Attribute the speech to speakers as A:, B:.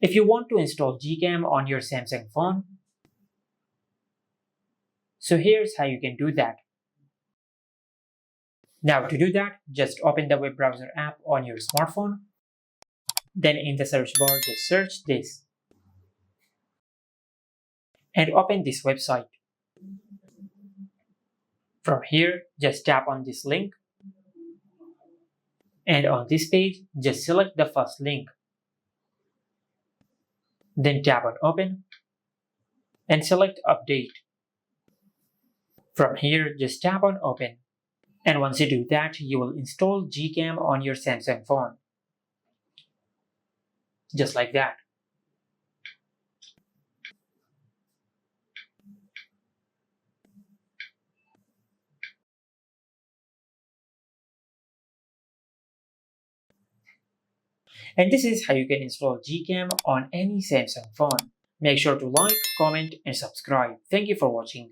A: If you want to install GCam on your Samsung phone, so here's how you can do that. Now to do that, just open the web browser app on your smartphone. Then in the search bar, just search this and open this website. From here, just tap on this link. And on this page, just select the first link. Then tap on open and select update. From here, just tap on open. And once you do that, you will install GCam on your Samsung phone. Just like that. And this is how you can install GCam on any Samsung phone. Make sure to like, comment, and subscribe. Thank you for watching.